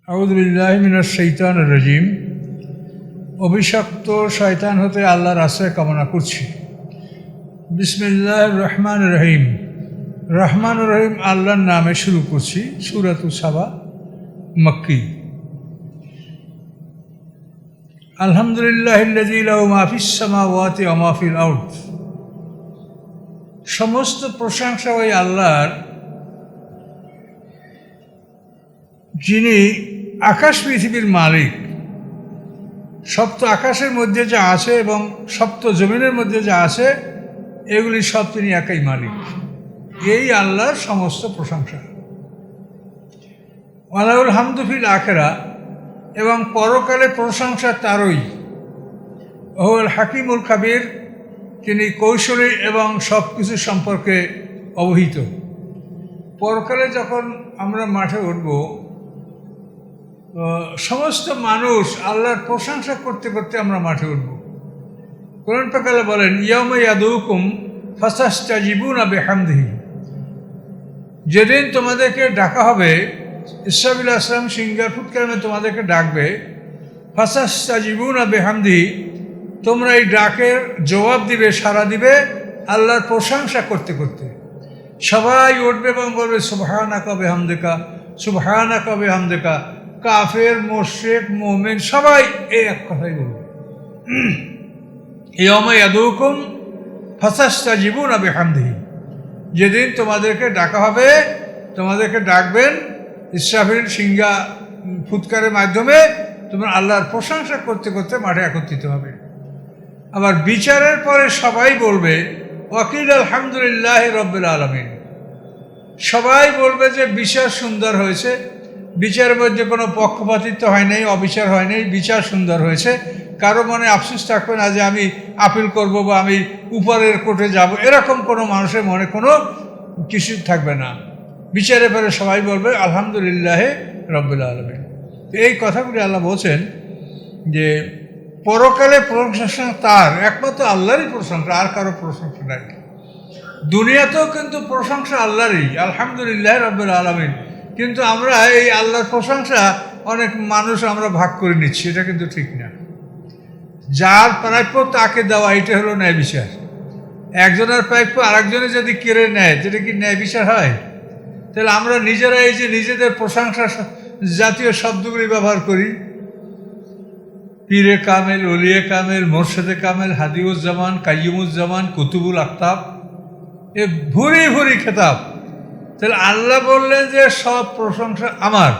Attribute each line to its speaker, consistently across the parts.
Speaker 1: আউযু বিল্লাহি মিনাশ শাইতানির রাজিম। অভিশপ্ত শয়তান হতে আল্লাহর আশ্রয় কামনা করছি। বিসমিল্লাহির রহমানির রহিম। রহমানুর রহিম আল্লাহর নামে শুরু করছি। সূরাতুস সাবা, মক্কি। আলহামদুলিল্লাহিল্লাযী লাহু মা ফিস সামাওয়াতি ওয়া মা ফিল আরদ। সমস্ত প্রশংসা ওই আল্লাহর, যিনি আকাশ পৃথিবীর মালিক। সপ্ত আকাশের মধ্যে যা আছে এবং সপ্ত জমিনের মধ্যে যা আছে, এগুলি সব তিনি একাই মালিক। এই আল্লাহর সমস্ত প্রশংসা। ওয়ালাহুল হামদু ফিল আখিরা, এবং পরকালে প্রশংসা তারই। ওহুল হাকিমুল খাবির, তিনি কৌশলী এবং সব কিছু সম্পর্কে অবহিত। পরকালে যখন আমরা মাঠে উঠব, সমস্ত মানুষ আল্লাহর প্রশংসা করতে করতে আমরা মাঠে উঠব। কোরআন পাকে বলেন, ইয়াউমা ইয়াদউকুম ফাস্তাস্তাজিবুনা বিহামদিহি। যেদিন তোমাদেরকে ডাকা হবে, ইসরাফিল আসলাম সিঙ্গার ফুৎকারে তোমাদেরকে ডাকবে, ফাস্তাস্তাজিবুনা বিহামদিহি, তোমরা এই ডাকের জবাব দিবে, সাড়া দিবে আল্লাহর প্রশংসা করতে করতে। সবাই উঠবে এবং বলবে সুবহানাকা বিহামদিকা, সুবহানাকা বিহামদিকা। কাফের, মুশরিক, মুমিন সবাই এই এক কথাই বলবে, ইয়াউমা ইয়াদউকুম ফাস্তাস্তাজিবুনা বিহামদিহি। যেদিন তোমাদেরকে ডাকা হবে, তোমাদেরকে ডাকবেন ইসরাফিল সিঙ্গা ফুৎকারের মাধ্যমে, তোমরা আল্লাহর প্রশংসা করতে করতে মাঠে একত্রিত হবে। আবার বিচারের পরে সবাই বলবে ওয়াকিল আলহামদুলিল্লাহি রাব্বিল আলামিন। সবাই বলবে যে বিচার সুন্দর হয়েছে, বিচারের মধ্যে কোনো পক্ষপাতিত্ব হয় নাই, অবিচার হয় নাই, বিচার সুন্দর হয়েছে। কারো মনে আফসোস থাকবে না যে আমি আপিল করব বা আমি উপরের কোর্টে যাব, এরকম কোনো মানুষের মনে কোনো কিছু থাকবে না। বিচারের পরে সবাই বলবে আলহামদুলিল্লাহি রাব্বিল আলামিন। এই কথাগুলি আল্লাহ বলছেন যে পরকালে প্রশংসা তার, একমাত্র আল্লাহরই প্রশংসা, আর কারো প্রশংসা নাই। দুনিয়াতেও কিন্তু প্রশংসা আল্লাহরই, আলহামদুলিল্লাহি রাব্বিল আলামিন। কিন্তু আমরা এই আল্লাহর প্রশংসা অনেক মানুষ আমরা ভাগ করে নিচ্ছি, এটা কিন্তু ঠিক না। যার প্রাপ্য তাকে দেওয়া, এটা হলো ন্যায় বিচার। একজনের প্রাপ্য আরেকজনে যদি কেড়ে নেয়, যেটা কি ন্যায় বিচার হয়? তাহলে আমরা নিজেরা এই যে নিজেদের প্রশংসা জাতীয় শব্দগুলি ব্যবহার করি, পীরে কামেল, ওলিয়ে কামেল, মোর্শেদে কামেল, হাদিউজ্জামান, কাইয়ুমুজ্জামান, কুতুবুল আক্তাব, এ ভুরি ভুরি খেতাব। তাহলে আল্লাহ বললেন যে সব প্রশংসা আমার।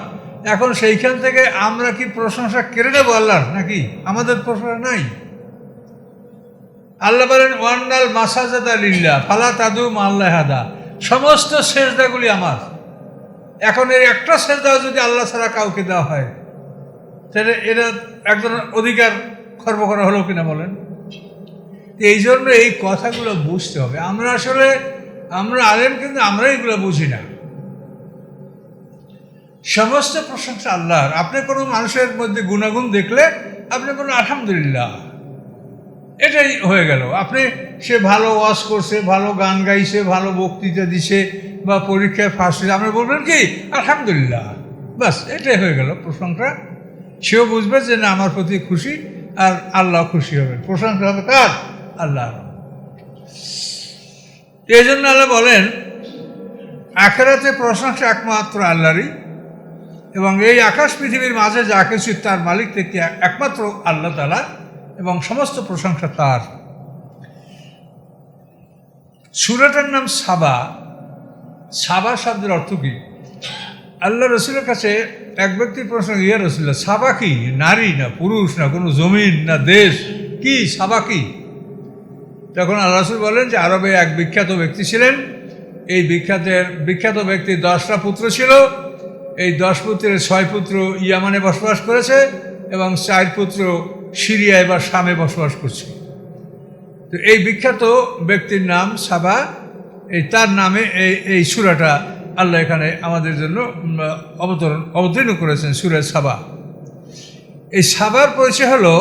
Speaker 1: এখন সেইখান থেকে আমরা কি প্রশংসা কেড়ে নেবো আল্লাহর? নাকি আমাদের প্রশংসা নাই? আল্লাহ বলেন ওয়ান্নাল মাসাজাদা লিল্লাহ ফালা তাদু মা'আল্লাহি আহাদা। সমস্ত সেজদাগুলি আমার। এখন এর একটা সেজদা যদি আল্লাহ ছাড়া কাউকে দেওয়া হয়, তাহলে এটা একজন অধিকার খর্ব করা হলো কিনা বলেন? এই জন্য এই কথাগুলো বুঝতে হবে। আমরা আসলে আলেম, কিন্তু আমরা এগুলো বুঝি না। সমস্ত প্রশংসা আল্লাহর। আপনি কোনো মানুষের মধ্যে গুণাগুণ দেখলে আপনি বলুন আলহামদুলিল্লাহ, এটাই হয়ে গেল। সে ভালো ওয়াজ করছে, ভালো গান গাইছে, ভালো বক্তৃতা দিছে বা পরীক্ষায় ফার্স্ট হয়েছে, আপনি বলবেন কি আলহামদুলিল্লাহ, বাস এটাই হয়ে গেল প্রশংসা। সেও বুঝবে যে না, আমার প্রতি খুশি, আর আল্লাহ খুশি হবেন। প্রশংসা হবে কার? আল্লাহ। এই জন্য আল্লাহ বলেন আখিরাতে প্রশংসা একমাত্র আল্লাহরই, এবং এই আকাশ পৃথিবীর মাঝে যা কিছু তার মালিক থেকে একমাত্র আল্লাহ তাআলা, এবং সমস্ত প্রশংসা তার। সূরাটার নাম সাবা। সাবা শব্দের অর্থ কি? আল্লাহ রসুলের কাছে এক ব্যক্তির প্রশ্ন, ইয়া রাসূলুল্লাহ, সাবা কি? নারী না পুরুষ না কোনো জমিন না দেশ, কি সাবা কি? তখন আল্লাহ রসুল বলেন যে আরবে এক বিখ্যাত ব্যক্তি ছিলেন। এই বিখ্যাত ব্যক্তির 10টা পুত্র ছিল। এই 10 পুত্রের 6 পুত্র ইয়ামানে বসবাস করেছে এবং 4 পুত্র সিরিয়ায় বা শামে বসবাস করছে। তো এই বিখ্যাত ব্যক্তির নাম সাবা। তার নামে এই সূরাটা আল্লাহ এখানে আমাদের জন্য অবতীর্ণ করেছেন, সূরা সাবা। এই সাবার পরিচয় হলো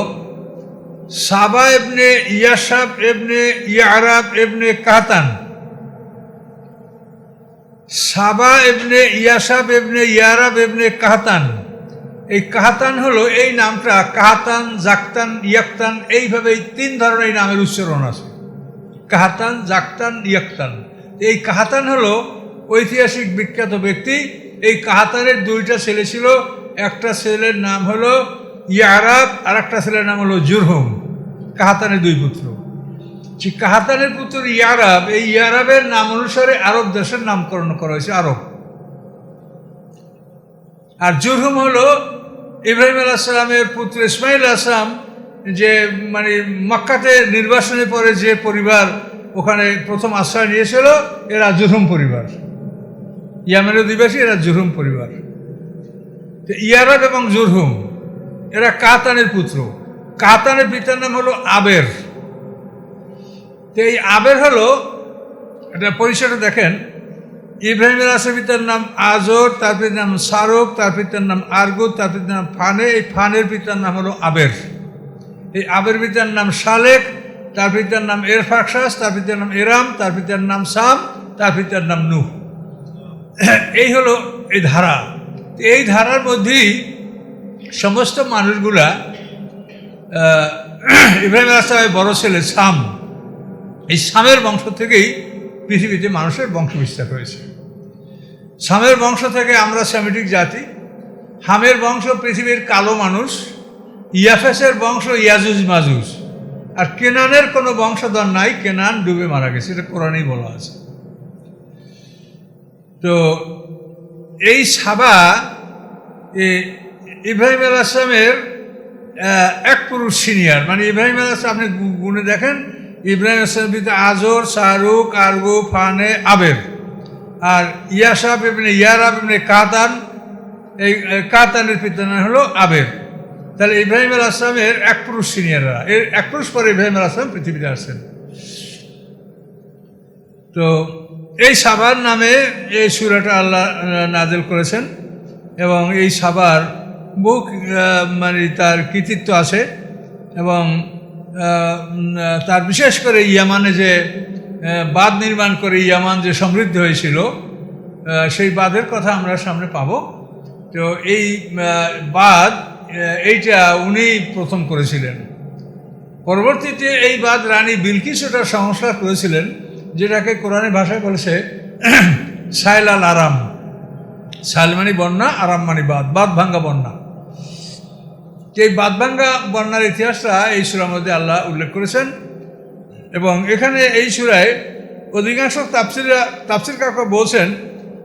Speaker 1: সাবা ইবনে ইয়াসাব ইবনে ইয়ারাব ইবনে কাহতান। সাবা ইবনে ইয়াসাব ইবনে ইয়ারাব ইবনে কাহতান এই কাহাতান হলো, এই নামটা কাহাতান, জাকতান, ইয়াক্তান, এইভাবে 3 ধরনের নামের উচ্চারণ আছে। কাহাতান, জাকতান, ইয়াক্তান। এই কাহাতান হলো ঐতিহাসিক বিখ্যাত ব্যক্তি। এই কাহাতানের 2টা ছেলে ছিল। একটা ছেলের নাম হলো ইয়ারাব, আর একটা ছেলের নাম হলো জুরহুম। কাহাতানের 2 পুত্র। কাহাতানের পুত্র ইয়ারাব, এই ইয়ারাবের নাম অনুসারে আরব দেশের নামকরণ করা হয়েছে, আরব। আর জুরহুম হলো ইব্রাহিম আলাইহিস সালামের পুত্র ইসমাইল আলাইহিস সালাম, যে মানে মক্কাতে নির্বাসনের পরে যে পরিবার ওখানে প্রথম আশ্রয় নিয়েছিল, এরা জুরহুম পরিবার। ইয়ামেনের অধিবাসী, এরা জুরহুম পরিবার। তো ইয়ারাব এবং জুরহুম এরা কাহাতানের পুত্র। কাহাতানের পিতার নাম হলো আবের। তো এই আবের হলো, এটা পরিচয়টা দেখেন, ইব্রাহিম আলাইহিস পিতার নাম আজর, তার পিতার নাম সারুক, তার পিতার নাম আরগুদ, তার পিতার নাম ফানে। এই ফানের পিতার নাম হলো আবের। এই আবের পিতার নাম শালেক, তার পিতার নাম এরফাকশাস, তার পিতার নাম এরাম, তার পিতার নাম সাম, তার পিতার নাম নূহ। এই হলো এই ধারা। এই ধারার মধ্যেই সমস্ত মানুষগুলা, ইব্রাহিম আলাইহিস সালামের বড় ছেলে সাম, এই সামের বংশ থেকেই পৃথিবীতে মানুষের বংশ বিস্তার হয়েছে। সামের বংশ থেকে আমরা সেমিটিক জাতি। হামের বংশ পৃথিবীর কালো মানুষ। ইয়াফেসের বংশ ইয়াজুজ মাজুজ। আর কেনানের কোনো বংশধর নাই, কেনান ডুবে মারা গেছে, এটা কোরআনেই বলা আছে। তো এই সাবা ইব্রাহিম আলাইহিস সালামের এক পুরুষ সিনিয়র, মানে ইব্রাহিম আলাইহিস সালাম, আপনি গুণে দেখেন, ইব্রাহিম আলাইহিস সালামের পিতা আজর, শাহরুখ, আরগু, ফানে, আবের। আর ইয়াসাব ইবনে ইয়ারাব ইবনে কাতান, এই কাতানের পিতার নাম হলো আবের। তাহলে ইব্রাহিম আলাইহিস সালামের এক পুরুষ সিনিয়ররা, এর এক পুরুষ পরে ইব্রাহিম আলাইহিস সালাম পৃথিবীতে আসছেন। তো এই সাবার নামে এই সূরাটা আল্লাহ নাযিল করেছেন, এবং এই সাবার বহু মানে তার কৃতিত্ব আছে। এবং তার বিশেষ করে ইয়ামানে যে বাঁধ নির্মাণ করে ইয়ামান যে সমৃদ্ধ হয়েছিল, সেই বাঁধের কথা আমরা সামনে পাব। তো এই বাঁধ, এইটা উনি প্রথম করেছিলেন। পরবর্তীতে এই বাঁধ রানী বিলকিস ওটা সংস্কার করেছিলেন, যেটাকে কোরআনী ভাষায় বলেছে সাইল আল আরাম। সাইল মানে বন্যা, আরাম মানে বাঁধ, বাঁধ ভাঙ্গা বন্যা। এই বাঁধ ভাঙ্গা বন্যার ইতিহাসটা এই সূরার মধ্যে আল্লাহ উল্লেখ করেছেন। এবং এখানে এই সূরায় অধিকাংশ তাফসীরকাররা বলছেন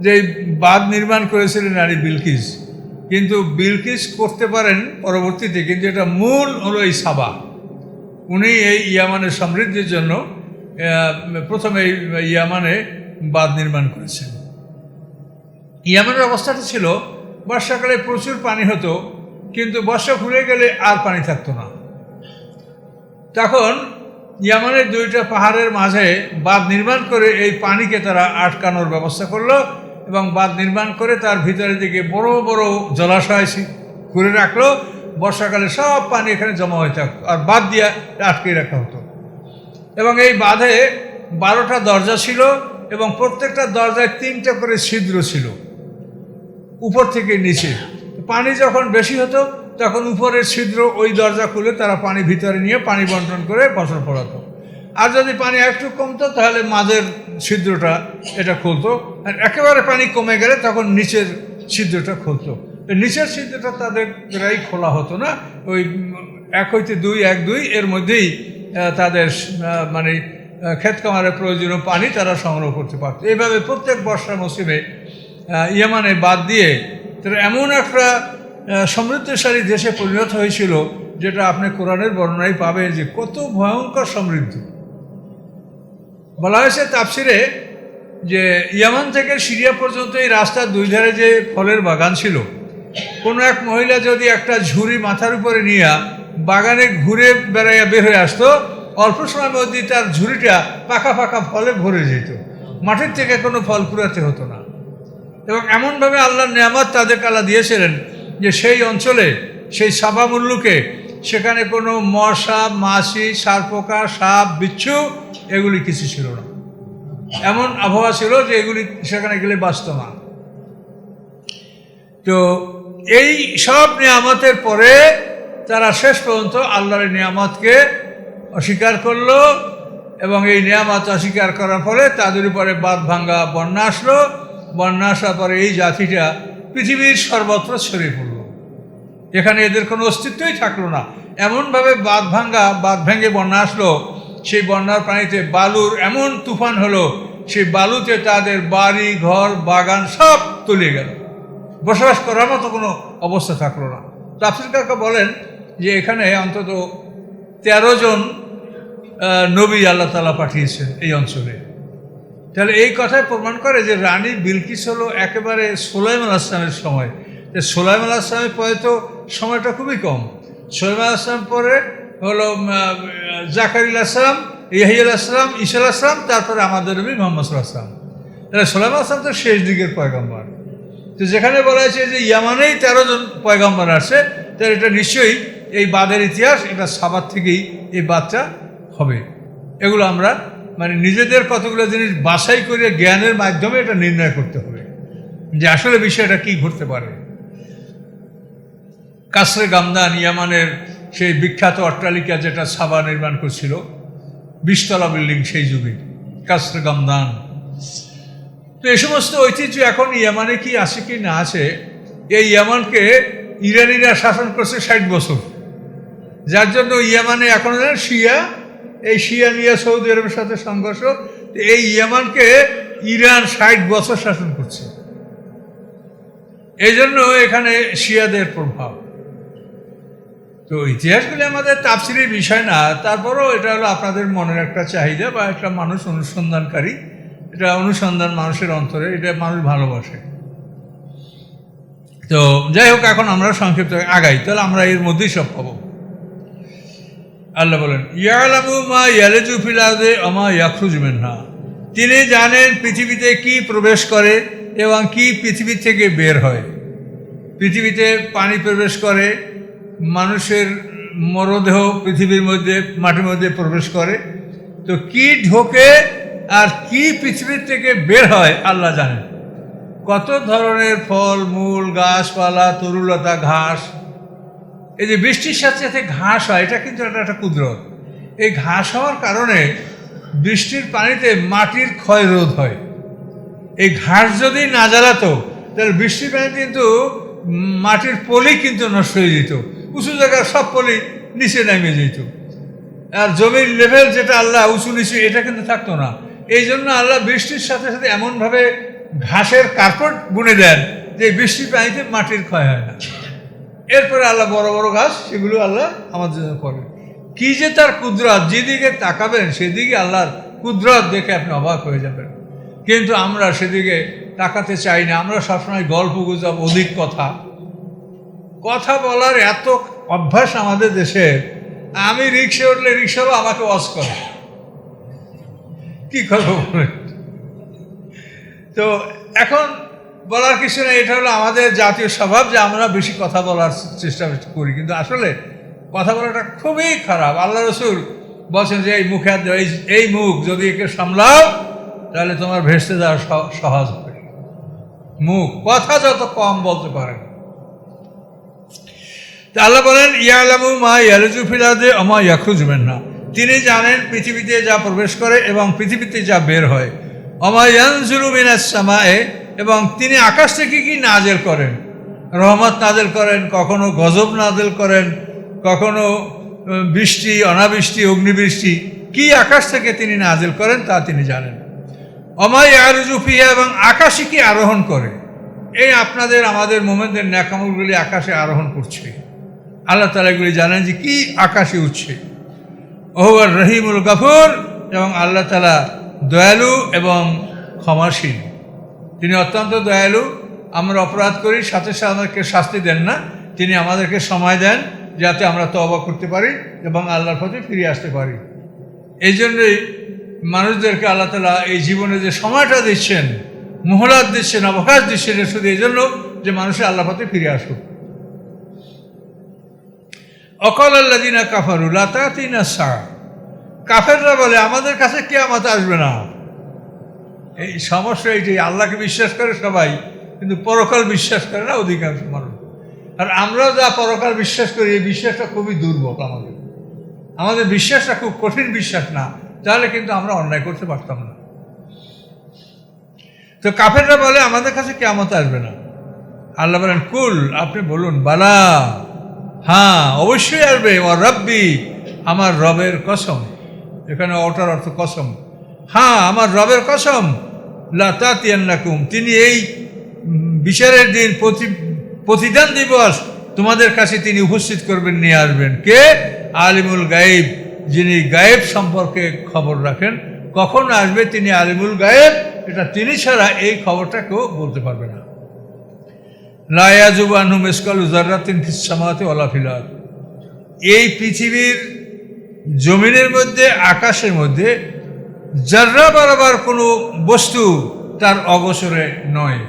Speaker 1: যে এই বাঁধ নির্মাণ করেছিলেন রানী বিলকিস, কিন্তু বিলকিস করতে পারেন পরবর্তীতে, কিন্তু এটা মূল হলো এই সাবা। উনি এই ইয়ামানের সমৃদ্ধির জন্য প্রথমে এই ইয়ামানে বাঁধ নির্মাণ করেছেন। ইয়ামানের অবস্থাটা ছিল, বর্ষাকালে প্রচুর পানি হতো, কিন্তু বর্ষা ঘুরে গেলে আর পানি থাকতো না। তখন ইয়ামানের 2টা পাহাড়ের মাঝে বাঁধ নির্মাণ করে এই পানিকে তারা আটকানোর ব্যবস্থা করলো, এবং বাঁধ নির্মাণ করে তার ভিতরের দিকে বড় বড় জলাশয় করে রাখলো। বর্ষাকালে সব পানি এখানে জমা হয়ে থাকতো, আর বাঁধ দিয়ে আটকে রাখা হতো। এবং এই বাঁধে 12টা দরজা ছিল, এবং প্রত্যেকটা দরজায় 3টা করে ছিদ্র ছিল, উপর থেকে নিচে। পানি যখন বেশি হতো তখন উপরের ছিদ্র ওই দরজা খুলে তারা পানি ভিতরে নিয়ে পানি বন্টন করে ফসল ফলাতো। আর যদি পানি একটু কমতো তাহলে মাঝের ছিদ্রটা এটা খুলতো, আর একেবারে পানি কমে গেলে তখন নিচের ছিদ্রটা খুলতো। নিচের ছিদ্রটা তাদের প্রায় খোলা হতো না, ওই 1 হইতে 2, 1-2 এর মধ্যেই তাদের মানে ক্ষেত খামারের প্রয়োজনীয় পানি তারা সংগ্রহ করতে পারত। এইভাবে প্রত্যেক বর্ষার মৌসুমে ইয়ামানে বাদ দিয়ে তারা এমন একটা সমৃদ্ধশালী দেশে পরিণত হয়েছিল, যেটা আপনি কোরআনের বর্ণনায় পাবেন যে কত ভয়ঙ্কর সমৃদ্ধ। বলা হয়েছে তাফসিরে যে ইয়ামান থেকে সিরিয়া পর্যন্ত এই রাস্তার 2 ধারে যে ফলের বাগান ছিল, কোনো এক মহিলা যদি একটা ঝুড়ি মাথার উপরে নিয়ে বাগানে ঘুরে বেড়াইয়া বের হয়ে আসতো, অল্প সময়ের মধ্যে তার ঝুড়িটা পাকা পাকা ফলে ভরে যেত, মাটির থেকে কোনো ফল কুড়াতে হতো না। এবং এমনভাবে আল্লাহর নেয়ামত তাদেরকে আল্লাহ দিয়েছিলেন যে সেই অঞ্চলে, সেই সাবা মুল্লুকে, সেখানে কোনো মশা, মাছি, সারপোকা, সাপ, বিচ্ছু এগুলি কিছু ছিল না। এমন আবহাওয়া ছিল যে এগুলি সেখানে গেলে বাঁচত না। তো এই সব নিয়ামতের পরে তারা শেষ পর্যন্ত আল্লাহর নিয়ামতকে অস্বীকার করলো, এবং এই নিয়ামত অস্বীকার করার ফলে তাদের উপরে বাঁধ ভাঙ্গা বন্যা আসলো। বন্যা আসার পরে এই জাতিটা পৃথিবীর সর্বত্র ছড়িয়ে পড়লো, এখানে এদের কোনো অস্তিত্বই থাকলো না। এমনভাবে বাঁধ ভেঙে বন্যা আসলো, সেই বন্যার পানিতে বালুর এমন তুফান হলো, সেই বালুতে তাদের বাড়ি ঘর বাগান সব তলিয়ে গেল, বসবাস করার মতো কোনো অবস্থা থাকলো না। তাফসীর কাকা বলেন যে এখানে অন্তত 13 জন নবী আল্লাহ তাআলা পাঠিয়েছেন এই অঞ্চলে। তাহলে এই কথাই প্রমাণ করে যে রানী বিলকিস হলো একেবারে সুলাইমান আলাইহিস সালামের সময়। সুলাইমান আলাইহিস সালামের পরে তো সময়টা খুবই কম। সুলাইমান আলাইহিস সালাম পরে হলো জাকারিয়া আলাইহিস সালাম, ইয়াহইয়া আলাইহিস সালাম, ঈসা আলাইহিস সালাম, তারপরে আমাদের নবী মুহাম্মদ সাল্লাল্লাহু আলাইহি ওয়াসাল্লাম। তাহলে সুলাইমান আলাইহিস সালাম তো শেষ দিকের পয়গম্বর। তো যেখানে বলা হয়েছে যে ইয়ামানেই 13 জন পয়গম্বর আসে, তাহলে এটা নিশ্চয়ই এই বাদের ইতিহাস, এটা সাবার থেকেই এই বাদটা হবে। এগুলো আমরা মানে নিজেদের কতগুলো জিনিস বাছাই করে জ্ঞানের মাধ্যমে এটা নির্ণয় করতে হবে যে আসলে বিষয়টা কি ঘটতে পারে। কাসরে গামদান, ইয়ামানের সেই বিখ্যাত অট্টালিকা যেটা সাবা নির্মাণ করছিল, 20 তলা বিল্ডিং সেই যুগে, কাসরে গামদান। তো এই সমস্ত ঐতিহ্য এখন ইয়ামানে কি আছে কি না আছে, এই ইয়ামানকে ইরানিরা শাসন করছে 60 বছর, যার জন্য ইয়ামানে এখন শিয়া, এই শিয়া নিয়ে সৌদি আরবের সাথে সংঘর্ষ। এই ইয়ামানকে ইরান 60 বছর শাসন করছে, এই জন্য এখানে শিয়াদের প্রভাব। তো ইতিহাসগুলি আমাদের তাফসীরের বিষয় না, তারপরেও এটা হলো আপনাদের মনের একটা চাহিদা বা একটা মানুষ অনুসন্ধানকারী, এটা অনুসন্ধান মানুষের অন্তরে, এটা মানুষ ভালোবাসে। তো যাই হোক, এখন আমরা সংক্ষিপ্ত আগাই, তাহলে আমরা এর মধ্যেই সব পাবো। আল্লাহ বলেন ইয়ালামু মা ইয়ালিজু ফিল আরদি ওয়া মা ইয়াখরুজু মিনহা, তিনি জানেন পৃথিবীতে কি প্রবেশ করে এবং কি পৃথিবী থেকে বের হয়। পৃথিবীতে পানি প্রবেশ করে, মানুষের মরদেহ পৃথিবীর মধ্যে মাটির মধ্যে প্রবেশ করে, তো কি ঢোকে আর কি পৃথিবীর থেকে বের হয় আল্লাহ জানেন। কত ধরনের ফল মূল, গাছপালা, তরুলতা, ঘাস, এই যে বৃষ্টির সাথে সাথে ঘাস হয়, এটা কিন্তু একটা কুদরত। এই ঘাস হওয়ার কারণে বৃষ্টির পানিতে মাটির ক্ষয় রোধ হয়। এই ঘাস যদি না জ্বালাতো তাহলে বৃষ্টির পানিতে কিন্তু মাটির পলি কিন্তু নষ্ট হয়ে যেত, উঁচু জায়গার সব পলি নিচে নেমে যেত, আর জমির লেভেল যেটা আল্লাহ উঁচু নিচু এটা কিন্তু থাকতো না। এই জন্য আল্লাহ বৃষ্টির সাথে সাথে এমনভাবে ঘাসের কার্পেট বুনে দেন যে বৃষ্টির পানিতে মাটির ক্ষয় হয় না। এরপরে আল্লাহ বড় বড় গাছ, সেগুলো আল্লাহ আমাদের জন্য করে। কি যে তার কুদরত, যেদিকে তাকাবেন সেদিকে আল্লাহর কুদরত দেখে আপনি অবাক হয়ে যাবেন। কিন্তু আমরা সেদিকে তাকাতে চাই না, আমরা সবসময় গল্প গুজব, অধিক কথা বলার এত অভ্যাস আমাদের দেশে। আমি রিক্সা উঠলে রিক্সাও আমাকে ওয়াজ করে, কি করবো বলেন। তো এখন বলার কিছু নেই, এটা হলো আমাদের জাতীয় স্বভাব যে আমরা বেশি কথা বলার চেষ্টা করি, কিন্তু আসলে কথা বলাটা খুবই খারাপ। আল্লাহ রসুল বলছেন যে এই মুখে এই মুখ যদি একে সামলাও তাহলে তোমার ভেসতে যাওয়া সহজ হবে। মুখ, কথা যত কম বলতে পারেন। তা আল্লাহ বলেন ইয়ালামু মা ইয়ালিজু ফিল আরদি ওয়া মা ইয়াখরুজু মিনহা, তিনি জানেন পৃথিবীতে যা প্রবেশ করে এবং পৃথিবীতে যা বের হয়। ওয়া মা ইয়ানজিলু মিনাস সামায়ে, এবং তিনি আকাশ থেকে কি নাজেল করেন, রহমত নাজেল করেন, কখনো গজব নাজেল করেন, কখনো বৃষ্টি, অনাবৃষ্টি, অগ্নিবৃষ্টি, কি আকাশ থেকে তিনি নাজেল করেন তা তিনি জানেন। ওয়া মা ইয়ারজু ফিহা, এবং আকাশে কি আরোহণ করে। এই আপনাদের আমাদের মোমেনদের নেকামলগুলি আকাশে আরোহণ করছে, আল্লাহ তাআলা এগুলি জানেন যে কি আকাশে উঠছে। ওহুয়ার রহিমুল গফুর, এবং আল্লাহ তাআলা দয়ালু এবং ক্ষমাশীল, তিনি অত্যন্ত দয়ালু। আমরা অপরাধ করি, সাথে সাথে আমাদেরকে শাস্তি দেন না, তিনি আমাদেরকে সময় দেন যাতে আমরা তওবা করতে পারি এবং আল্লাহর প্রতি ফিরে আসতে পারি। এই জন্যই মানুষদেরকে আল্লাহ তাআলা এই জীবনে যে সময়টা দিচ্ছেন, মোহলাত দিচ্ছেন, অবকাশ দিচ্ছেন, শুধু এই জন্য যে মানুষের আল্লাহর প্রতি ফিরে আসুক। অকাল আল্লাযিনা কাফারু লা তা'তিনা সাআ, কাফেররা বলে আমাদের কাছে কিয়ামত আসবে না। এই সমস্যা এইটাই, আল্লাহকে বিশ্বাস করে সবাই, কিন্তু পরকাল বিশ্বাস করে না অধিকাংশ মানুষ। আর আমরাও যা পরকাল বিশ্বাস করি, এই বিশ্বাসটা খুবই দুর্বল। আমাদের বিশ্বাসটা খুব কঠিন বিশ্বাস না, তাহলে কিন্তু আমরা অন্যায় করতে পারতাম না। তো কাফেররা বলে আমাদের কাছে কিয়ামত আসবে না। আল্লাহ বলেন, কুল, আপনি বলুন, বালা, হ্যাঁ অবশ্যই আসবে। ও রব্বি, আমার রবের কসম। এখানে ওটার অর্থ কসম। হ্যাঁ, আমার রবের কসম। লা তাতিয়ান্নাকুম, তিনি এই বিচারের দিন, প্রতিদান দিবস তোমাদের কাছে তিনি উপস্থিত করবেন, নিয়ে আসবেন। কে? আলিমুল গায়েব, যিনি গায়েব সম্পর্কে খবর রাখেন। কখন আসবে তিনি আলিমুল গায়েব, এটা তিনি ছাড়া এই খবরটা কেউ বলতে পারবে না। লা ইয়াজুবু আনহু মিসকালু যাররাতিন ফিস সামাওয়াতি ওয়ালা ফিল আরদ, এই পৃথিবীর জমিনের মধ্যে, আকাশের মধ্যে যার্রা বরাবর কোনো বস্তু তার অগোচরে নয়।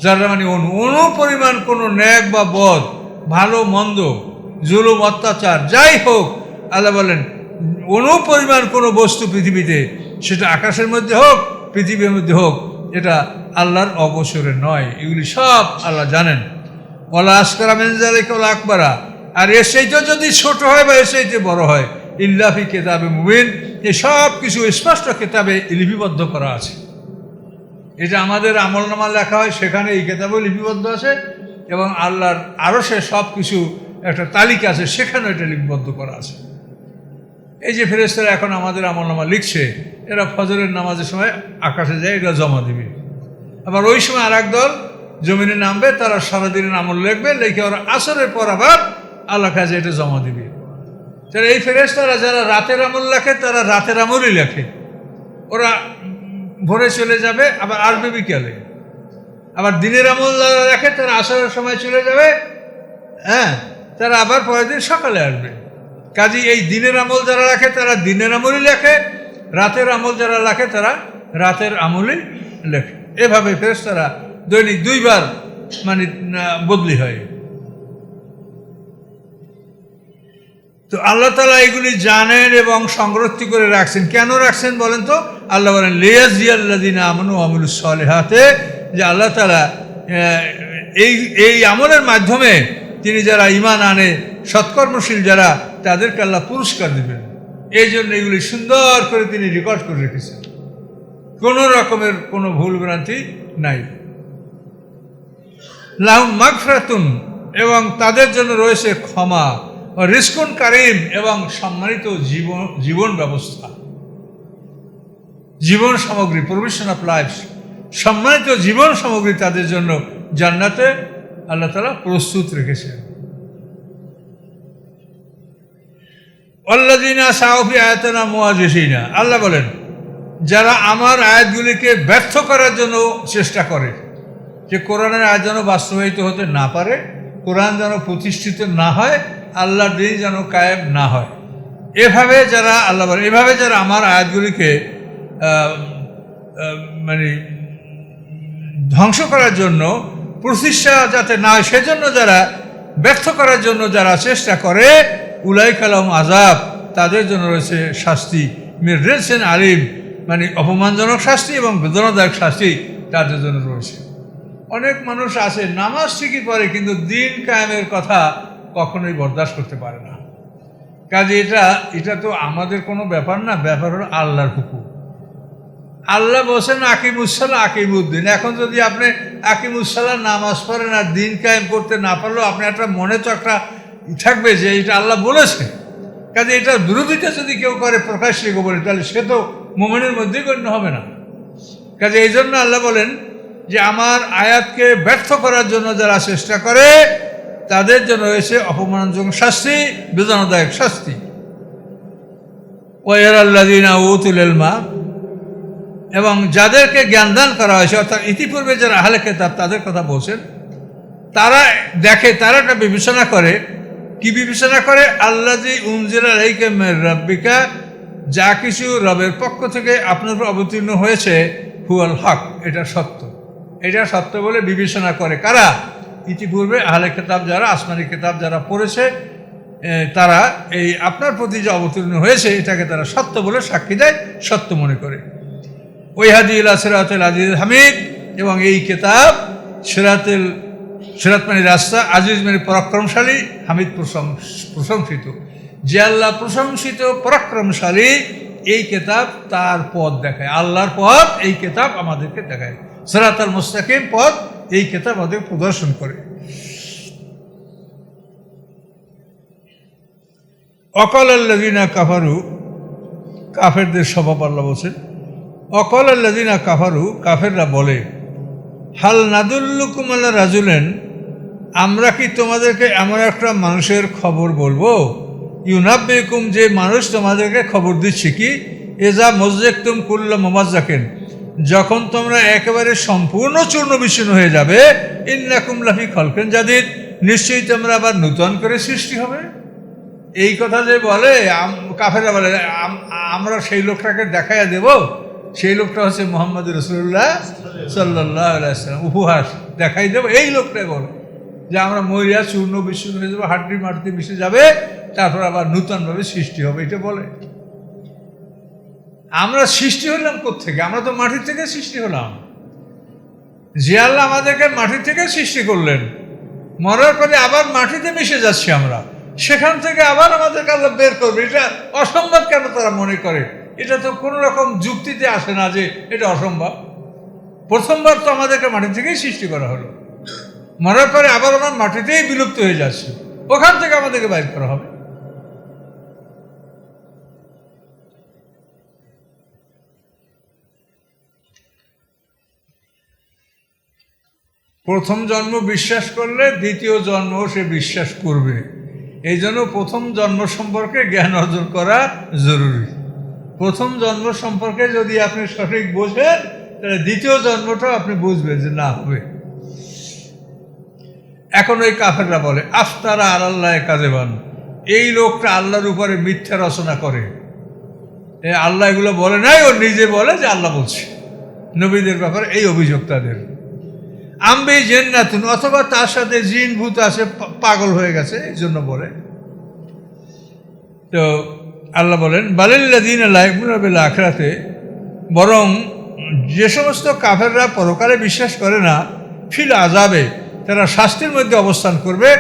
Speaker 1: যার্রা মানে অনু পরিমাণ কোনো ন্যাক বা বদ, ভালো মন্দ, জুলুম অত্যাচার যাই হোক, আল্লাহ বলেন অনু পরিমাণ কোনো বস্তু পৃথিবীতে, সেটা আকাশের মধ্যে হোক, পৃথিবীর মধ্যে হোক, এটা আল্লাহর অগোচরে নয়। এগুলি সব আল্লাহ জানেন। ওয়ালা আসকারা মিন যালিকা ওয়ালা আকবারা, আর এর সেইটা যদি ছোট হয় বা এর সেইটা বড় হয়, ইল্লা ফি কিতাবে মুবিন, এই সব কিছু স্পষ্ট কিতাবে লিপিবদ্ধ করা আছে। এটা আমাদের আমলনামা লেখা হয়, সেখানে এই কিতাবেও লিপিবদ্ধ আছে, এবং আল্লাহর আরশে সব কিছু একটা তালিকা আছে, সেখানেও এটা লিপিবদ্ধ করা আছে। এই যে ফেরেশতারা এখন আমাদের আমলনামা লিখছে, এরা ফজরের নামাজের সময় আকাশে যায়, এটা জমা দিবে। আবার ওই সময় আর একদল জমিনে নামবে, তারা সারাদিনের আমল লিখবে, লিখে ওরা আসরের পর আবার আল্লাহ কাছে এটা জমা দিবে। তারা এই ফেরেশতারা যারা রাতের আমল লেখে, তারা রাতের আমলই লেখে। ওরা ভোরে চলে যাবে, আবার আসবে বিকেলে। আবার দিনের আমল যারা লেখে, তারা আসরের সময় চলে যাবে, হ্যাঁ, তারা আবার পরের দিন সকালে আসবে। কাজী এই দিনের আমল যারা রাখে, তারা দিনের আমলই লেখে, রাতের আমল যারা রাখে, তারা রাতের আমলই লেখে। এভাবে ফেরেশতারা দৈনিক 2 বার মানে বদলি হয়। তো আল্লাহ তাআলা এগুলি জানেন এবং সংরক্ষিত করে রাখছেন। কেন রাখছেন বলেন তো? আল্লাহ বলেন, লিয়াজিয়াল্লাযিনা আমানু ওয়া আমিলুস সালিহাতে, যে আল্লাহ তাআলা এই আমলের মাধ্যমে তিনি যারা ঈমান আনে, সৎকর্মশীল যারা, তাদেরকে আল্লাহ পুরস্কার দেবেন। এই জন্য এগুলি সুন্দর করে তিনি রেকর্ড করে রেখেছেন, কোনো রকমের কোনো ভুল ভ্রান্তি নাই। লাহুম মাগফিরাতুন, এবং তাদের জন্য রয়েছে ক্ষমা, রিজকুন কারীম, এবং সম্মানিত জীবন ব্যবস্থা, জীবন সামগ্রী, প্রভিশন অফ লাইফ, সম্মানিত জীবন সামগ্রী তাদের জন্য জান্নাতে আল্লাহ তাআলা প্রস্তুত রেখেছেন। আল্লাযিনা সাউ ফি আয়াতিনা মুআজিজিনা, আল্লাহ বলেন যারা আমার আয়াতগুলিকে ব্যর্থ করার জন্য চেষ্টা করে, যে কোরআনের আয়াত যেন বাস্তবায়িত হতে না পারে, কোরআন যেন প্রতিষ্ঠিত না হয়, আল্লাহর দিন যেন কায়েম না হয়, এভাবে যারা আল্লাহ বলেন, এভাবে যারা আমার আয়াতগুলিকে মানে ধ্বংস করার জন্য, প্রতিষ্ঠা যাতে না হয় সেজন্য যারা ব্যর্থ করার জন্য যারা চেষ্টা করে, উলাইকা লাহুম আযাব, তাদের জন্য রয়েছে শাস্তি, মির রিজসিন আলিম, মানে অপমানজনক শাস্তি এবং বেদনাদায়ক শাস্তি তাদের জন্য রয়েছে। অনেক মানুষ আছে নামাজ ঠিকই পড়ে, কিন্তু দিন কায়েমের কথা কখনোই বরদাস্ত করতে পারে না। কাজে এটা তো আমাদের কোনো ব্যাপার না, ব্যাপার হলো আল্লাহর হুকুম। আল্লাহ বলছেন আকিমুসসালাহ আকিমুদ্দিন। এখন যদি আপনি আকিমুসসালাহ নামাজ পড়েন আর দিন কায়েম করতে না পারলেও আপনি একটা মনে তো একটা থাকবে যে এটা আল্লাহ বলেছে। কাজে এটার বিরোধিতা যদি কেউ করে প্রকাশ্যে বলে, তাহলে সে তো মুমিনের মধ্যেই গণ্য হবে না। কাজে এই জন্য আল্লাহ বলেন যে আমার আয়াতকে ব্যর্থ করার জন্য যারা চেষ্টা করে, তাদের জন্য রয়েছে অপমানজনক শাস্তি, বেদনাদায়ক শাস্তি। ওয়ায়ারাল্লাযিনা উতুল ইলমা, এবং যাদেরকে জ্ঞানদান করা হয়েছে, অর্থাৎ ইতিপূর্বে যারা আহলে কিতাব তাদের কথা বলছেন, তারা দেখে, তারা একটা বিবেচনা করে। কি বিবেচনা করে? আল্লাযী উনজিলা আলাইকা মির রাব্বিকা, যা কিছু রবের পক্ষ থেকে আপনার উপর অবতীর্ণ হয়েছে, হুয়াল হক, এটা সত্য, এটা সত্য বলে বিবেচনা করে। কারা? ইতিপূর্বে আহলে কিতাব যারা, আসমানি কিতাব যারা পড়েছে, তারা এই আপনার প্রতি যে অবতীর্ণ হয়েছে এটাকে তারা সত্য বলে সাক্ষী দেয়, সত্য মনে করে। ওয়াহদি ইলা সিরাতিল আজিজিল হামিদ, এবং এই কিতাব সিরাতুল সিরাত মানে রাস্তা, আজিজ মানে পরাক্রমশালী, হামিদ প্রশংসিত। যে আল্লাহ প্রশংসিত পরাক্রমশালী, এই কিতাব তার পথ দেখায়, আল্লাহর পথ এই কিতাব আমাদেরকে দেখায়। সিরাতাল মুস্তাকিম পথ এই কিতাব আমাদের প্রদর্শন করে। অকাল আল্লাযিনা কাফারু, কাফেরদের স্বভাব আল্লাহ বলছেন। অকাল আল্লাযিনা কাফারু, কাফেররা বলে, হাল নাদুল্লুকুম আলা রাজুলেন, আমরা কি তোমাদেরকে এমন একটা মানুষের খবর বলবো, ইউনাব্বিকুম, যে মানুষ তোমাদেরকে খবর দিচ্ছে কি, এজা মজ্জাকতুম কুল্লা মুমাজ্জাকিন, যখন তোমরা একেবারে সম্পূর্ণ চূর্ণ বিচূর্ণ হয়ে যাবে, ইন্নাকুম লাফি খলকিন জাদীদ, নিশ্চয়ই তোমরা আবার নূতন করে সৃষ্টি হবে। এই কথা যে বলে কাফেররা বলে, আমরা সেই লোকটাকে দেখাইয়া দেব, সেই লোকটা হচ্ছে মুহাম্মদ রাসূলুল্লাহ সাল্লাল্লাহু আলাইহি ওয়াসাল্লাম, উপহাস দেখাই দেব। এই লোকটাই বলে যে আমরা মরিয়া চূর্ণ বিচূর্ণ হয়ে যাবো, হাড্ডি মাটিতে মিশে যাবে, তারপর আবার নূতনভাবে সৃষ্টি হবে, এটা বলে। আমরা সৃষ্টি হলাম কোত্থেকে? আমরা তো মাটির থেকে সৃষ্টি হলাম। যে আল্লাহ আমাদেরকে মাটির থেকে সৃষ্টি করলেন, মরার পরে আবার মাটিতে মিশে যাচ্ছি আমরা, সেখান থেকে আবার আমাদেরকে আল্লাহ বের করবে। এটা অসম্ভব কেন তারা মনে করে? এটা তো কোনো রকম যুক্তিতে আসে না যে এটা অসম্ভব। প্রথমবার তো আমাদেরকে মাটি থেকেই সৃষ্টি করা হলো, মরার পরে আবার আমরা মাটিতেই বিলুপ্ত হয়ে যাচ্ছি, ওখান থেকে আমাদেরকে বাইর করা হবে। প্রথম জন্ম বিশ্বাস করলে দ্বিতীয় জন্ম সে বিশ্বাস করবে। এই জন্য প্রথম জন্ম সম্পর্কে জ্ঞান অর্জন করা জরুরি। প্রথম জন্ম সম্পর্কে যদি আপনি সঠিক বোঝেন, তাহলে দ্বিতীয় জন্মটাও আপনি বুঝবেন যে না হবে। এখন ওই কাফেররা বলে, আফতারা আলাল্লাহ কাযিবান, এই লোকটা আল্লাহর উপরে মিথ্যা রচনা করে। আল্লাহ এগুলো বলে নাই, ও নিজে বলে যে আল্লাহ বলছে নবীদের ব্যাপারে। এই অভিযোগ তাদের। আম্বে জেন্নাতুন, অথবা তার সাথে জিন ভূত আছে, পাগল হয়ে গেছে, এই জন্য বলে। তো আল্লাহ বলেন, বালিল্লাযীনা লা ইউমিনুনা বিল আখিরাতে, বরং যে সমস্ত কাফেররা পরকালে বিশ্বাস করে না, ফিল আযাবে, তারা শাস্তির মধ্যে অবস্থান করবে।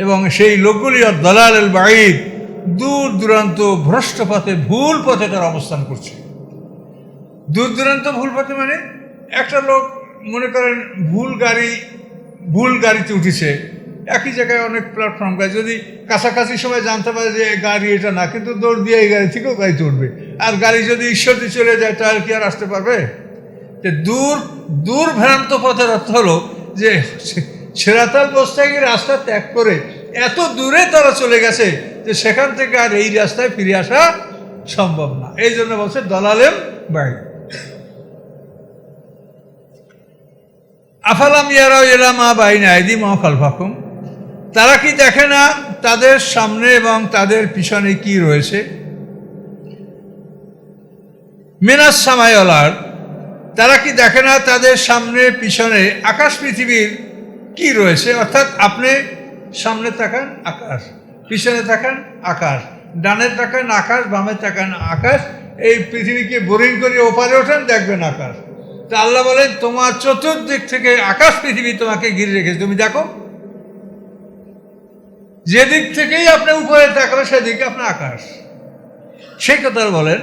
Speaker 1: এবং সেই লোকগুলি দালাল বাঈদ, দূর দূরান্ত ভ্রষ্ট পথে, ভুল পথে তারা অবস্থান করছে। দূর দূরান্ত ভুল পথে মানে, একটা লোক মনে করেন ভুল গাড়িতে উঠেছে, একই জায়গায় অনেক প্ল্যাটফর্ম গাড়ি, যদি কাছাকাছি সময় জানতে পারে যে গাড়ি এটা না, কিন্তু দৌড় দিয়ে এই গাড়ি থেকেও গাড়িতে উঠবে। আর গাড়ি যদি ঈশ্বরদী চলে যায়, তাহলে কি আর আসতে পারবে? যে দূর ভ্রান্ত পথের অর্থ হলো যে সিরাতাল মুস্তাকিম রাস্তা ত্যাগ করে এত দূরে তারা চলে গেছে যে সেখান থেকে আর এই রাস্তায় ফিরে আসা সম্ভব না। এই জন্য বলছে দালালেম বাঈদ। আফালাম ইয়ারাউ ইলা মা বাইনা আইদিহিম ওয়া খালফাহুম, তারা কি দেখে না তাদের সামনে এবং তাদের পিছনে কি রয়েছে? মিনাস সামাই ওয়াল আরদ, তারা কি দেখে না তাদের সামনে পিছনে আকাশ পৃথিবীর কি রয়েছে? অর্থাৎ আপনি সামনে তাকান আকাশ, পিছনে তাকান আকাশ, ডানে তাকান আকাশ, বামে তাকান আকাশ, এই পৃথিবীকে বোরিং করে ওপারে ওঠেন, দেখবেন আকাশ। তা আল্লাহ বলেন, তোমার চতুর্দিক থেকে আকাশ পৃথিবী তোমাকে ঘিরে রেখেছে, তুমি দেখো। যেদিক থেকেই আপনি উপরে তাকাবেন সেদিকে আপনার আকাশ। সেই কথা বলেন,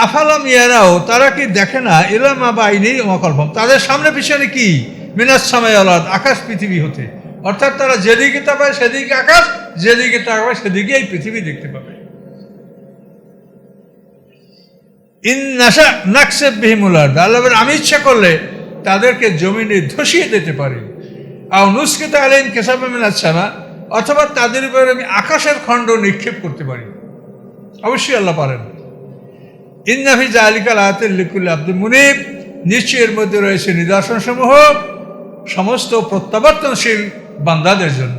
Speaker 1: আফালাম ইয়ারাও, তারা কি দেখে না, ইলা মা বাইনি ওয়া খালফাহুম, তাদের সামনে পিছনে কি, মিনাস সামাই ওয়াল আরদ, আকাশ পৃথিবী হতে। অর্থাৎ তারা যেদিকে তাকাবে সেদিকে আকাশ, যেদিকে তাকাবে সেদিকে এই পৃথিবী দেখতে পাবে। ইন নাশা নাকসিব বিহিমুল আরদ, আল্লাহ বলেন, আমি ইচ্ছা করলে তাদেরকে জমিনে ধসিয়ে দিতে পারি। আও নুসকিত আলাইহিম কিসাফাম মিনাস সামা, অথবা তাদের উপরে আমি আকাশের খণ্ড নিক্ষেপ করতে পারি। অবশ্যই আল্লাহ পারেন। ইন্না ফি যালিকা লাআয়াতান লিকুল্লি আবদিন মুনীব, নিশ্চয়ের মধ্যে রয়েছে নিদর্শন সমূহ সমস্ত প্রত্যাবর্তনশীল বান্দাদের জন্য।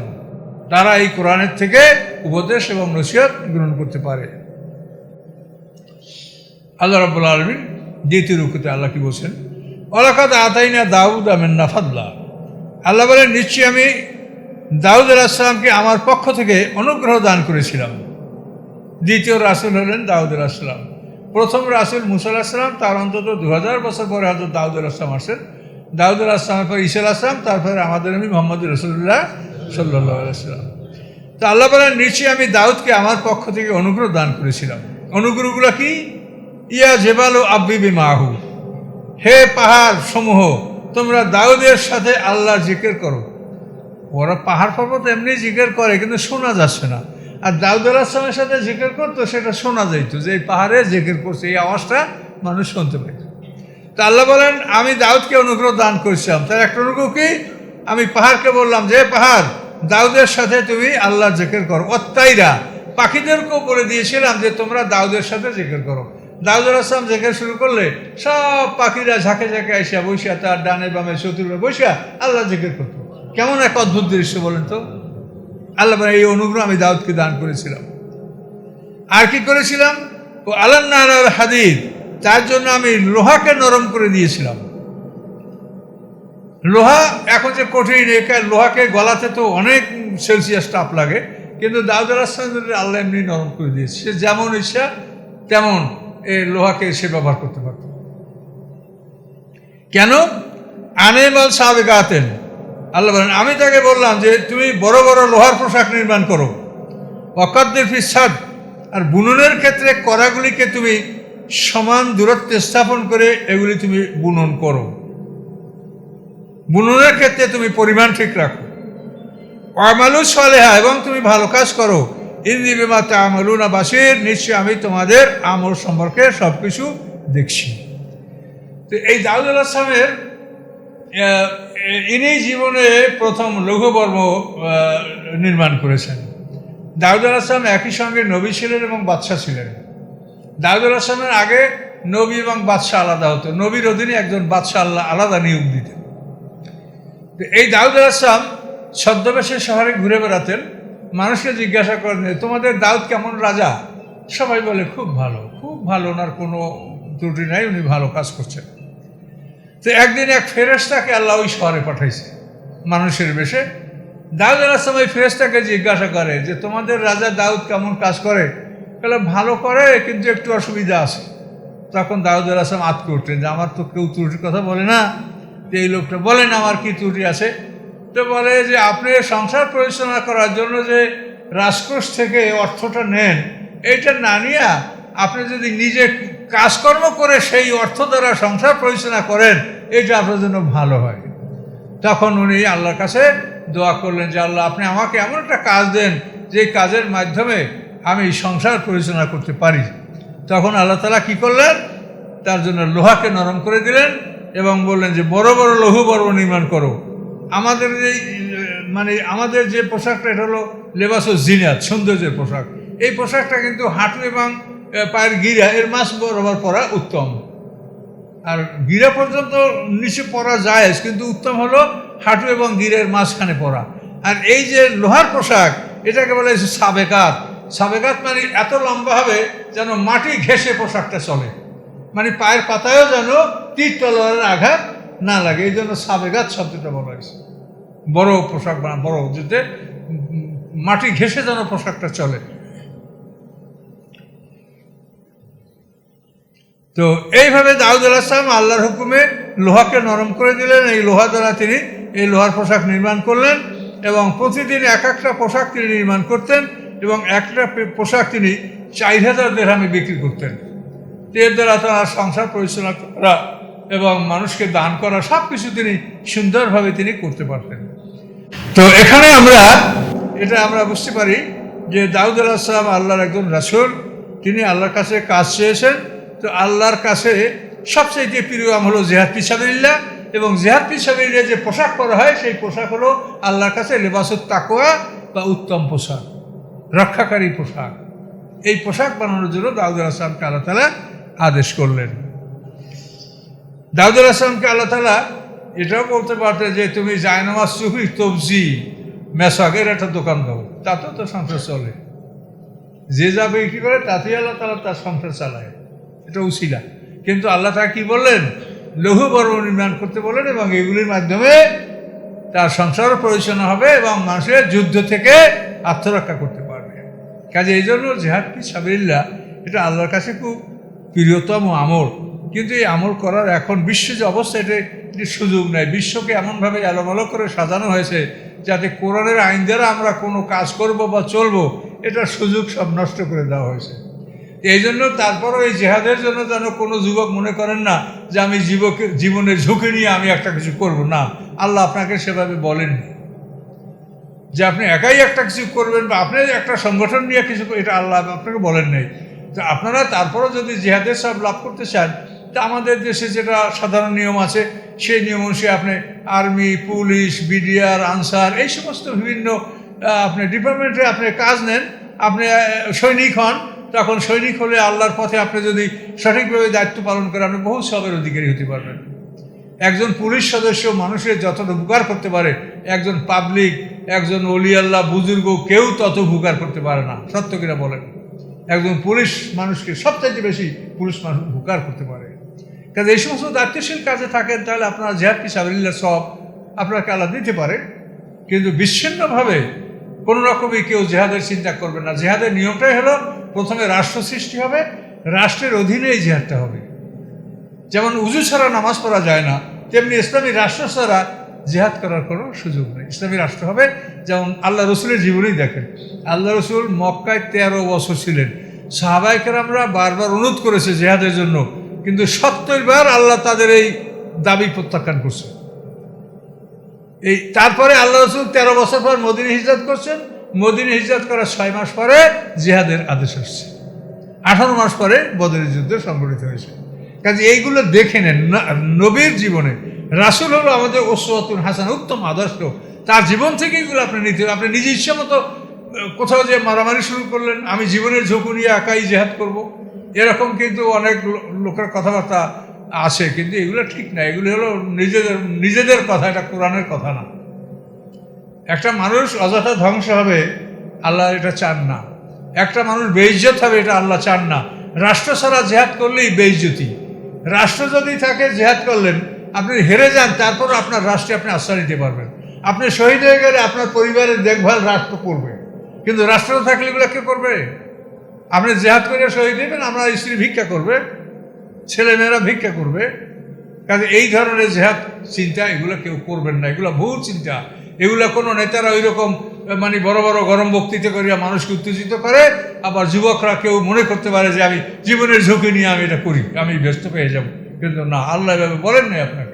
Speaker 1: তারা এই কোরআনের থেকে উপদেশ এবং নসিহত গ্রহণ করতে পারে। আল্লাহ রাব্বুল আলামিন দ্বিতীয় রুকুতে আল্লাহ কি বলছেন? ওয়ালাকাদ আতাইনা দাউদা মিন্না ফাদলা, আল্লাহ বলেন, নিশ্চয়ই আমি দাউদ আলাইহিস সালামকে আমার পক্ষ থেকে অনুগ্রহ দান করেছিলাম। দ্বিতীয় রাসূল হলেন দাউদ আলাইহিস সালাম। প্রথম রাসূল মূসা আলাইহিস সালাম, তার অন্তত 2000 বছর পরে হযরত দাউদ আলাইহিস সালাম আসেন। দাউদ আলাইহিসসালামের পর ঈসা আলাইহিসসালাম, তারপরে আমাদের নবী মুহাম্মদ রাসূলুল্লাহ সাল্লাল্লাহু আলাইহি ওয়াসাল্লাম। তো আল্লাহ বলেন, নিশ্চয়ই আমি দাউদকে আমার পক্ষ থেকে অনুগ্রহ দান করেছিলাম। অনুগ্রহগুলো কি? ইয়া জেবালু আব্বি বিমাহু, হে পাহাড় সমূহ তোমরা দাউদের সাথে আল্লাহর জিকির করো। ওরা পাহাড় পর্বত এমনি জিকির করে, কিন্তু শোনা যাচ্ছে না। আর দাউদ আলাইহিসসালামের সাথে জিকির করতো, সেটা শোনা যাইতো, যে এই পাহাড়ে জিকির করছে, এই আওয়াজটা মানুষ শুনতে পাইত। তা আল্লাহ বলেন, আমি দাউদকে অনুগ্রহ দান করেছিলাম। তার একটা অনুগ্রহ কি? আমি পাহাড়কে বললাম যে পাহাড় দাউদের সাথে তুমি আল্লাহর জিকির করো। অত্যাইরা পাখিদেরকেও বলে দিয়েছিলাম যে তোমরা দাউদের সাথে জিকির করো। দাউদ আলাইহিসসালাম জিকির শুরু করলে সব পাখিরা ঝাঁকে ঝাঁকে আইসা বৈশা, তার ডানে বামে চতুর্থে বৈশা আল্লাহ জিকির করতো। কেমন এক অদ্ভুত দৃশ্য বলেন তো। আল্লাহ বলেন, এই অনুগ্রহ আমি দাউদকে দান করেছিলাম। আর কি করেছিলাম? ও আলান্নার হাদিদ, তার জন্য আমি লোহাকে নরম করে দিয়েছিলাম। লোহা এখন যে কঠিন, লোহাকে গলাতে তো অনেক সেলসিয়াস তাপ লাগে, কিন্তু দাউদ আলাইহিসসালাম আল্লাহ এমনি নরম করে দিয়েছে। সে যেমন ইচ্ছা তেমন এই লোহাকে সে ব্যবহার করতে পারত। কেন? আনেমাল সাবেগাতেন, আল্লাহ বলেন, আমি তাকে বললাম যে তুমি বড় বড় লোহার পোশাক নির্মাণ করো। ওয়াকাদ্দির ফিস সাদ, আর বুননের ক্ষেত্রে কড়াগুলিকে তুমি সমান দূরত্বে স্থাপন করে এগুলি তুমি বুনন করো। বুননের ক্ষেত্রে তুমি পরিমাণ ঠিক রাখো। আমালু সালেহা, এবং তুমি ভালো কাজ করো। ইন্নী বিমা তা'মালুনা বাসীর, নিশ্চয় আমি তোমাদের আমল সম্পর্কে সব কিছু দেখছি। তো এই দাউদ আলাইহিসসালামের ইনি জীবনে প্রথম লৌহবর্ম নির্মাণ করেছেন। দাউদ আলাইহিসসালাম একই সঙ্গে নবী ছিলেন এবং বাদশাহ ছিলেন। দাউদ আলাইহিসসালামের আগে নবী এবং বাদশাহ আলাদা হতো। নবীর অধীনে একজন বাদশাহ আল্লাহ আলাদা নিয়োগ দিতেন। তো এই দাউদ আলাইহিসসালাম ছদ্মবেশে শহরে ঘুরে বেড়াতেন। মানুষকে জিজ্ঞাসা করেন, তোমাদের দাউদ কেমন রাজা? সবাই বলে খুব ভালো, খুব ভালো, ওনার কোনো ত্রুটি নাই, উনি ভালো কাজ করছেন। তো একদিন এক ফেরেশতাকে আল্লাহ ওই শহরে পাঠাইছে মানুষের বেশে। দাউদ আলাইহিসসালাম ওই ফেরেশতাকে জিজ্ঞাসা করে যে তোমাদের রাজা দাউদ কেমন কাজ করে? বলে ভালো করে, কিন্তু একটু অসুবিধা আছে। তখন দাউদ আলাইহিসসালাম আত করতেন যে আমার তো কেউ ত্রুটির কথা বলে না। তো এই লোকটা বলেন আমার কি ত্রুটি আছে? তো বলে যে আপনি সংসার পরিচালনা করার জন্য যে রাজকোষ থেকে অর্থটা নেন, এইটা না নিয়ে আপনি যদি নিজে কাজকর্ম করে সেই অর্থ দ্বারা সংসার পরিচালনা করেন, এটা আপনার জন্য ভালো হয়। তখন উনি আল্লাহর কাছে দোয়া করলেন যে আল্লাহ, আপনি আমাকে এমন একটা কাজ দেন যে কাজের মাধ্যমে আমি সংসার পরিচালনা করতে পারি। তখন আল্লাহ তাআলা কী করলেন? তার জন্য লোহাকে নরম করে দিলেন এবং বললেন যে বড় বড় লৌহবর্ম নির্মাণ করো। আমাদের এই আমাদের যে পোশাকটা, এটা হলো লেবাসুজ জিনাত, সৌন্দর্যের পোশাক। এই পোশাকটা কিন্তু হাঁটু এবং পায়ের গিরা এর মাছ বরাবর পরা উত্তম। আর গিরা পর্যন্ত নিচে পরা যায়, কিন্তু উত্তম হলো হাঁটু এবং গিরের মাঝখানে পরা। আর এই যে লোহার পোশাক, এটাকে বলে সাবেকাত। সাবেকাত মানে এত লম্বা হবে যেন মাটি ঘেঁষে পোশাকটা চলে, মানে পায়ের পাতায়ও যেন তীর তলোয়ারের আঘাত না লাগে। এই জন্য সাবেকাত শব্দটা বলা হয়েছে। বড় পোশাক বড়, যাতে মাটি ঘেঁষে যেন পোশাকটা চলে। তো এইভাবে দাউদ আলাইহিসসালাম আল্লাহর হুকুমে লোহাকে নরম করে দিলেন। এই লোহা দ্বারা তিনি এই লোহার পোশাক নির্মাণ করলেন এবং প্রতিদিন এক একটা পোশাক তিনি নির্মাণ করতেন এবং একটা পোশাক তিনি 4000 দিরহামে বিক্রি করতেন। এর দ্বারা তার সংসার পরিচালনা করা এবং মানুষকে দান করা সব কিছু তিনি সুন্দরভাবে তিনি করতে পারতেন। তো এখানে আমরা বুঝতে পারি যে দাউদ আলাইহিসসালাম আল্লাহর একজন রাসূল। তিনি আল্লাহর কাছে কাজ চেয়েছেন। তো আল্লাহর কাছে সবচেয়ে প্রিয় আমল হলো জিহাদ ফি সাবিলিল্লাহ, এবং জিহাদ ফি সাবিলিল্লাহ যে পোশাক পরা হয় সেই পোশাক হলো আল্লাহর কাছে লিবাসুত তাকওয়া বা উত্তম পোশাক, রক্ষাকারী পোশাক। এই পোশাক বানানোর জন্য দাউদ আলাইহিসসালামকে আল্লাহ তাআলা আদেশ করলেন। দাউদ আলাইহিসসালামকে আল্লাহ তাআলা এটাও বলতে পারতেন যে তুমি জায়নামাজ, চুফি, তবজি, মেসাকের একটা দোকান দাও, তাতেও তো সংসার চলে। যে যা বিক্রি করে তাতেই আল্লাহ তাআলা তার সংসার চালায়, এটা উসিলা। কিন্তু আল্লাহ তাআলা কি বললেন? লৌহবর্ম নির্মাণ করতে বললেন এবং এগুলির মাধ্যমে তার সংসার পরিচালনা হবে এবং মানুষের যুদ্ধ থেকে আত্মরক্ষা করতে পারবে। কাজে এই জন্য জিহাদ ফি সাবিলিল্লাহ এটা আল্লাহর কাছে খুব প্রিয়তম আমল। কিন্তু এই আমল করার এখন বিশ্ব যে অবস্থা, এটা সুযোগ নেই। বিশ্বকে এমনভাবে এলোমেলো করে সাজানো হয়েছে যাতে কোরআনের আইন দ্বারা আমরা কোনো কাজ করব বা চলবো এটার সুযোগ সব নষ্ট করে দেওয়া হয়েছে। এই জন্য তারপরও এই জেহাদের জন্য যেন কোনো যুবক মনে করেন না যে আমি জীবনের ঝুঁকি নিয়ে আমি একটা কিছু করব না। আল্লাহ আপনাকে সেভাবে বলেননি যে আপনি একাই একটা কিছু করবেন বা আপনি একটা সংগঠন নিয়ে কিছু, এটা আল্লাহ আপনাকে বলেন নাই। তো আপনারা তারপরও যদি জিহাদের সব লাভ করতে চান, তা আমাদের দেশে যেটা সাধারণ নিয়ম আছে সেই নিয়ম অনুযায়ী আপনি আর্মি, পুলিশ, বিডিআর, আনসার এই সমস্ত বিভিন্ন আপনি ডিপার্টমেন্টে আপনি কাজ নেন, আপনি সৈনিক হন। তখন সৈনিক হলে আল্লাহর পথে আপনি যদি সঠিকভাবে দায়িত্ব পালন করেন আপনি বহু সবের অধিকারী হতে পারবেন। একজন পুলিশ সদস্য মানুষের যতটা উপকার করতে পারে একজন পাবলিক, একজন ওলি আল্লাহ, বুজুর্গ কেউ তত উপকার করতে পারে না। সত্য কিনা বলেন? একজন পুলিশ মানুষকে সবচাইতে বেশি পুলিশ মানুষ উপকার করতে পারে। কাজে এই সমস্ত দায়িত্বশীল কাজে থাকেন তাহলে আপনারা জিহাদ ফি সাবিলিল্লাহ সব আপনাকে আল্লাহ দিতে পারে। কিন্তু বিচ্ছিন্নভাবে কোনো রকমই কেউ জিহাদের চিন্তা করবে না। জিহাদের নিয়মটাই হলো প্রথমে রাষ্ট্র সৃষ্টি হবে, রাষ্ট্রের অধীনেই জিহাদটা হবে। যেমন উজু ছাড়া নামাজ পড়া যায় না, তেমনি ইসলামী রাষ্ট্র ছাড়া জিহাদ করার কোনো সুযোগ নেই। ইসলামী রাষ্ট্র হবে যেমন আল্লাহ রসুলের জীবনেই দেখেন। আল্লাহ রসুল মক্কায় 13 বছর ছিলেন। সাহাবায়ে কেরামরা বারবার অনুরোধ করেছে জিহাদের জন্য, কিন্তু 70 বার আল্লাহ তাদের এই দাবি প্রত্যাখ্যান করছে। তারপরে আল্লাহ রসুল 13 বছর পর মদিনা হিজরত করছেন। মদিনা হিজরত করার 6 মাস পরে জিহাদের আদেশ আসছে। 18 মাস পরে বদরের যুদ্ধ সংঘটিত হয়েছে। কাজে এইগুলো দেখে নেন নবীর জীবনে। রাসূল হলো আমাদের উসওয়াতুন হাসানা, উত্তম আদর্শ। তার জীবন থেকে এগুলো আপনি নিতে হবে। আপনি নিজে ইচ্ছা মতো কোথাও যে মারামারি শুরু করলেন, আমি জীবনের ঝুঁকি নিয়ে একাই জিহাদ করব, এরকম কিন্তু অনেক লোকের কথাবার্তা আছে, কিন্তু এগুলো ঠিক না। এগুলো হলো নিজেদের কথা, এটা কোরআনের কথা না। একটা মানুষ অযথা ধ্বংস হবে আল্লাহ এটা চান না। একটা মানুষ বেইজ্জত হবে এটা আল্লাহ চান না। রাষ্ট্র ছাড়া জিহাদ করলেই বেইজ্জতি। রাষ্ট্র যদি থাকে জিহাদ করলেন, আপনি হেরে যান, তারপর আপনার রাষ্ট্রে আপনি আশ্রয় নিতে পারবেন। আপনি শহীদ হয়ে গেলে আপনার পরিবারের দেখভাল রাষ্ট্র করবে, কিন্তু রাষ্ট্র থাকলে এগুলো কে করবে? আপনি জিহাদ করে শহীদ দেবেন, আমরা স্ত্রী ভিক্ষা করবে, ছেলেমেয়েরা ভিক্ষা করবে। কাজে এই ধরনের জিহাদ চিন্তা এগুলো কেউ করবেন না। এগুলো ভুল চিন্তা। এগুলো কোনো নেতারা ওই রকম মানে বড় বড় গরম বক্তৃতা করিয়া মানুষকে উত্তেজিত করে, আবার যুবকরা কেউ মনে করতে পারে যে আমি জীবনের ঝুঁকি নিয়ে আমি এটা করি, আমি ব্যস্ত পেয়ে যাব। কিন্তু না, আল্লাহ এভাবে বলেন নাই আপনাকে।